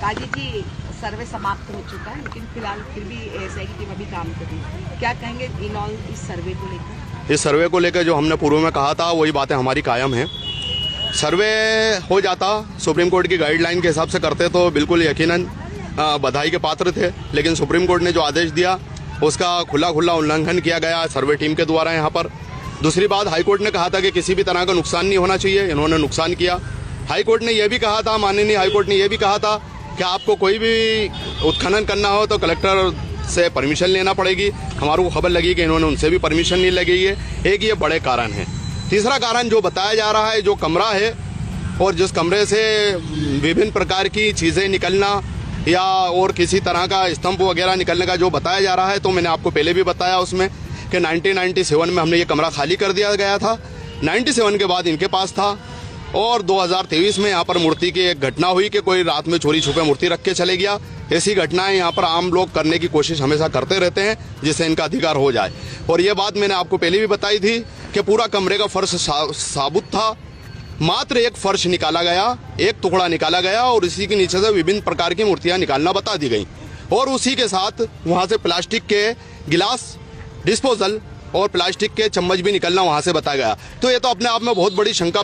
काजी जी, सर्वे समाप्त हो चुका है, लेकिन फिलहाल फिर भी एएसआई की टीम अभी काम कर रही है। क्या कहेंगे इन ऑल इस सर्वे को लेकर? इस सर्वे को लेकर जो हमने पूर्व में कहा था वही बातें हमारी कायम हैं। सर्वे हो जाता, सुप्रीम कोर्ट की गाइडलाइन के हिसाब से करते तो बिल्कुल यकीनन बधाई के पात्र थे, लेकिन सुप्रीम कोर्ट ने जो आदेश दिया उसका खुला उल्लंघन किया गया सर्वे टीम के द्वारा यहाँ पर। दूसरी बात, हाईकोर्ट ने कहा था कि किसी भी तरह का नुकसान नहीं होना चाहिए, इन्होंने नुकसान किया। हाईकोर्ट ने यह भी कहा था, माननीय हाईकोर्ट ने यह भी कहा था कि आपको कोई भी उत्खनन करना हो तो कलेक्टर से परमिशन लेना पड़ेगी। हमारे को खबर लगी कि इन्होंने उनसे भी परमिशन नहीं लगी है। एक ये बड़े कारण है। तीसरा कारण जो बताया जा रहा है, जो कमरा है और जिस कमरे से विभिन्न प्रकार की चीज़ें निकलना या और किसी तरह का स्तंभ वगैरह निकलने का जो बताया जा रहा है, तो मैंने आपको पहले भी बताया उसमें कि 1997 में हमने ये कमरा खाली कर दिया गया था। 97 के बाद इनके पास था और 2023 में यहाँ पर मूर्ति की एक घटना हुई कि कोई रात में चोरी छुपे मूर्ति रख के चले गया। ऐसी घटनाएं यहाँ पर आम लोग करने की कोशिश हमेशा करते रहते हैं जिससे इनका अधिकार हो जाए। और ये बात मैंने आपको पहले भी बताई थी कि पूरा कमरे का फर्श साबुत था, मात्र एक फर्श निकाला गया, एक टुकड़ा निकाला गया और इसी के नीचे से विभिन्न प्रकार की मूर्तियां निकालना बता दी गई और उसी के साथ वहां से प्लास्टिक के गिलास, डिस्पोजल और प्लास्टिक के चम्मच भी निकलना वहां से बताया गया। तो ये तो अपने आप में बहुत बड़ी शंका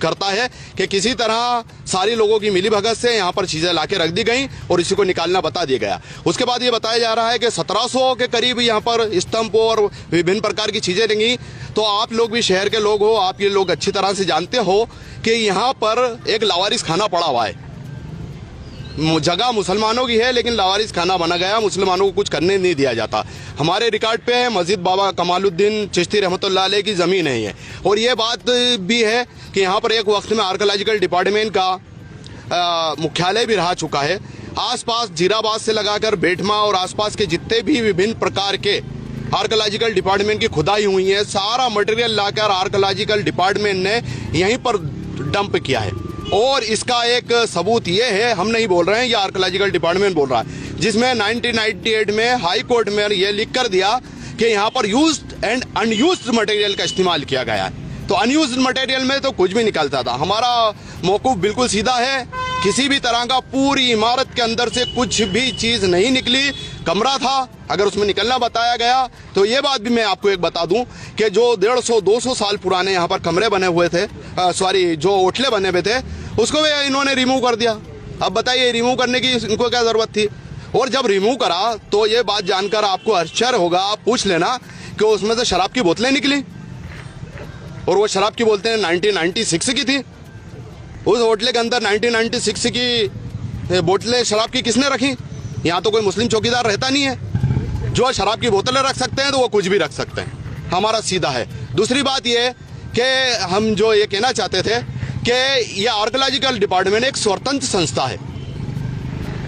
करता है कि किसी तरह सारी लोगों की मिलीभगत से यहाँ पर चीजें लाके रख दी गई और इसी को निकालना बता दिया गया। उसके बाद ये बताया जा रहा है कि 1700 के करीब यहाँ पर स्तंभ और विभिन्न प्रकार की चीजें लगी। तो आप लोग भी शहर के लोग हो, आप ये लोग अच्छी तरह से जानते हो कि यहाँ पर एक लावारिस खाना पड़ा हुआ है। जगह मुसलमानों की है लेकिन लावारिस खाना बना गया, मुसलमानों को कुछ करने नहीं दिया जाता। हमारे रिकॉर्ड पे मस्जिद बाबा कमालुद्दीन चिश्ती रहमतुल्लाह अलैह की ज़मीन है ये। और ये बात भी है कि यहाँ पर एक वक्त में आर्कोलॉजिकल डिपार्टमेंट का मुख्यालय भी रहा चुका है। आसपास जीराबाद से लगाकर बेटमा और आसपास के जितने भी विभिन्न प्रकार के आर्कोलॉजिकल डिपार्टमेंट की खुदाई हुई है, सारा मटेरियल लाकर आर्कोलॉजिकल डिपार्टमेंट ने यहीं पर डंप किया है। और इसका एक सबूत ये है, हम नहीं बोल रहे हैं, ये आर्कोलॉजिकल डिपार्टमेंट बोल रहा है, जिसमें 1998 में हाई कोर्ट में ये लिख कर दिया कि यहाँ पर यूज्ड एंड अनयूज्ड मटेरियल का इस्तेमाल किया गया है। तो अनयूज्ड मटेरियल में तो कुछ भी निकलता था। हमारा मौकूफ बिल्कुल सीधा है, किसी भी तरह का पूरी इमारत के अंदर से कुछ भी चीज नहीं निकली। कमरा था, अगर उसमें निकलना बताया गया तो ये बात भी मैं आपको एक बता दूं कि जो 150-200 साल पुराने यहाँ पर कमरे बने हुए थे, जो ओटले बने हुए थे, उसको भी इन्होंने रिमूव कर दिया। अब बताइए रिमूव करने की इनको क्या जरूरत थी? और जब रिमूव करा तो ये बात जानकर आपको आश्चर्य होगा, आप पूछ लेना कि उसमें से शराब की बोतलें निकली और वो शराब की बोतलें 1996 की थी। उस होटल के अंदर 1996 की बोतलें शराब की किसने रखी? यहाँ तो कोई मुस्लिम चौकीदार रहता नहीं है। जो शराब की बोतलें रख सकते हैं तो वो कुछ भी रख सकते हैं, हमारा सीधा है। दूसरी बात ये कि हम जो ये कहना चाहते थे कि यह आर्कोलॉजिकल डिपार्टमेंट एक स्वतंत्र संस्था है,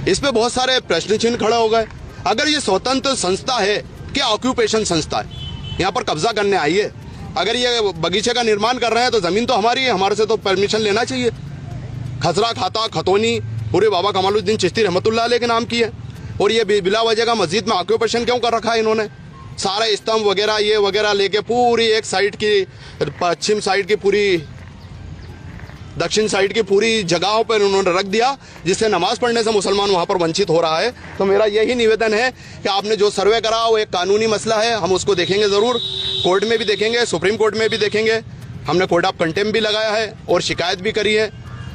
इस पे बहुत सारे प्रश्न चिन्ह खड़े हो गए। अगर ये स्वतंत्र संस्था है, क्या ऑक्यूपेशन संस्था है? यहाँ पर कब्जा करने आई है। अगर ये बगीचे का निर्माण कर रहे हैं तो जमीन तो हमारी है, हमारे से तो परमिशन लेना चाहिए। खसरा खाता खतौनी पूरे बाबा कमालुद्दीन चिश्ती रहमतुल्लाह अलैह के नाम की है और ये बिला वजह का मस्जिद में ऑक्यूपेशन क्यों कर रखा है इन्होंने? सारे स्तंभ वगैरह ये वगैरह लेके पूरी एक साइड की, पश्चिम साइड की पूरी, दक्षिण साइड की पूरी जगहों पर उन्होंने रख दिया, जिससे नमाज पढ़ने से मुसलमान वहां पर वंचित हो रहा है। तो मेरा यही निवेदन है कि आपने जो सर्वे करा वो एक कानूनी मसला है, हम उसको देखेंगे ज़रूर, कोर्ट में भी देखेंगे, सुप्रीम कोर्ट में भी देखेंगे। हमने कोर्ट ऑफ कंटेम्प्ट भी लगाया है और शिकायत भी करी है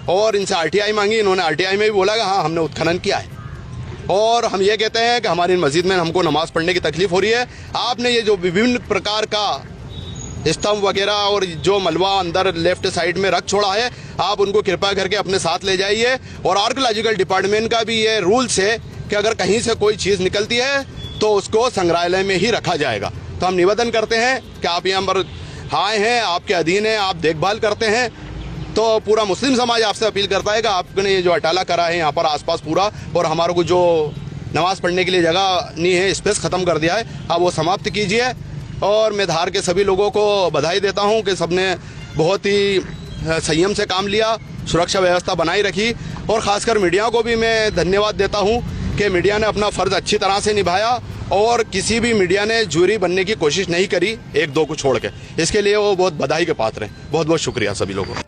और इनसे RTI मांगी। इन्होंने RTI में भी बोला कि हाँ हमने उत्खनन किया है और हम ये कहते हैं कि हमारी मस्जिद में हमको नमाज पढ़ने की तकलीफ हो रही है। आपने ये जो विभिन्न प्रकार का स्तंभ वगैरह और जो मलबा अंदर लेफ्ट साइड में रख छोड़ा है, आप उनको कृपया करके अपने साथ ले जाइए। और आर्कोलॉजिकल डिपार्टमेंट का भी ये रूल्स है कि अगर कहीं से कोई चीज़ निकलती है तो उसको संग्रहालय में ही रखा जाएगा। तो हम निवेदन करते हैं कि आप यहाँ पर आए हैं, आपके अधीन हैं, आप देखभाल करते हैं, तो पूरा मुस्लिम समाज आपसे अपील करता है कि आपने ये जो अटाला करा है यहाँ पर आसपास पूरा, और हमारे को जो नमाज पढ़ने के लिए जगह नहीं है, स्पेस ख़त्म कर दिया है, आप वो समाप्त कीजिए। और मैं धार के सभी लोगों को बधाई देता हूँ कि सबने बहुत ही संयम से काम लिया, सुरक्षा व्यवस्था बनाई रखी। और ख़ासकर मीडिया को भी मैं धन्यवाद देता हूँ कि मीडिया ने अपना फ़र्ज़ अच्छी तरह से निभाया और किसी भी मीडिया ने ज्यूरी बनने की कोशिश नहीं करी एक दो को छोड़ के। इसके लिए वो बहुत बधाई के पात्र हैं। बहुत बहुत शुक्रिया सभी लोगों को।